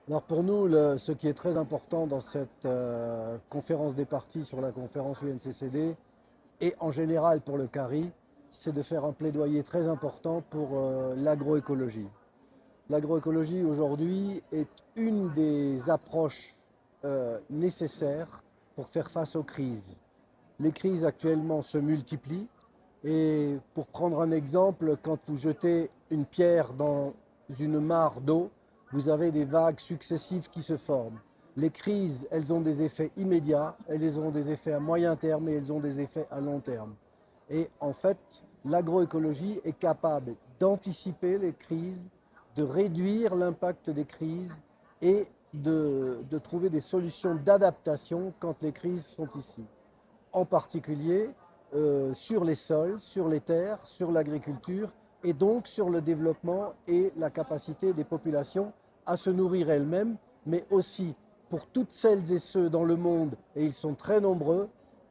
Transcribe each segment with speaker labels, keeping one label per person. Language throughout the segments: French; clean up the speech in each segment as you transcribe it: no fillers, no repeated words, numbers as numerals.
Speaker 1: Alors pour nous, ce qui est très important dans cette conférence des parties sur la conférence UNCCD et en général pour le CARI, c'est de faire un plaidoyer très important pour l'agroécologie. L'agroécologie aujourd'hui est une des approches nécessaires pour faire face aux crises. Les crises actuellement se multiplient et pour prendre un exemple, quand vous jetez une pierre dans une mare d'eau, vous avez des vagues successives qui se forment. Les crises, elles ont des effets immédiats, elles ont des effets à moyen terme et elles ont des effets à long terme. Et en fait, l'agroécologie est capable d'anticiper les crises, de réduire l'impact des crises et de trouver des solutions d'adaptation quand les crises sont ici. En particulier sur les sols, sur les terres, sur l'agriculture et donc sur le développement et la capacité des populations à se nourrir elles-mêmes, mais aussi pour toutes celles et ceux dans le monde, et ils sont très nombreux,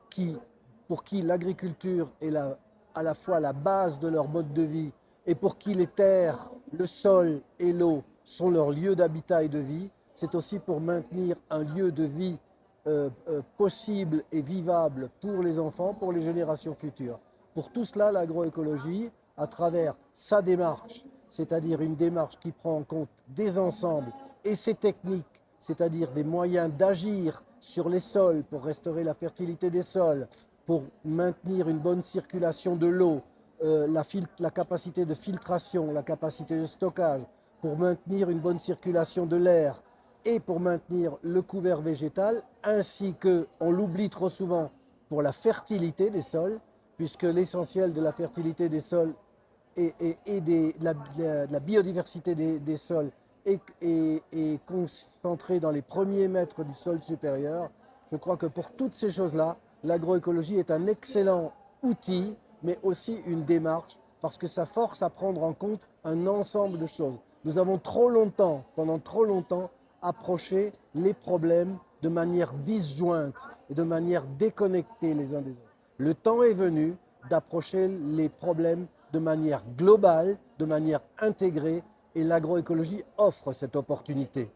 Speaker 1: qui, pour qui l'agriculture est à la fois la base de leur mode de vie et pour qui les terres, le sol et l'eau sont leur lieu d'habitat et de vie, c'est aussi pour maintenir un lieu de vie possible et vivable pour les enfants, pour les générations futures. Pour tout cela, l'agroécologie, à travers sa démarche, c'est-à-dire une démarche qui prend en compte des ensembles et ses techniques, c'est-à-dire des moyens d'agir sur les sols pour restaurer la fertilité des sols, pour maintenir une bonne circulation de l'eau, la capacité de filtration, la capacité de stockage, pour maintenir une bonne circulation de l'air et pour maintenir le couvert végétal, ainsi que, on l'oublie trop souvent, pour la fertilité des sols, puisque l'essentiel de la fertilité des sols et de la biodiversité des sols est concentrée dans les premiers mètres du sol supérieur. Je crois que pour toutes ces choses-là, l'agroécologie est un excellent outil, mais aussi une démarche, parce que ça force à prendre en compte un ensemble de choses. Nous avons trop longtemps, pendant trop longtemps, approché les problèmes de manière disjointe et de manière déconnectée les uns des autres. Le temps est venu d'approcher les problèmes de manière globale, de manière intégrée, et l'agroécologie offre cette opportunité.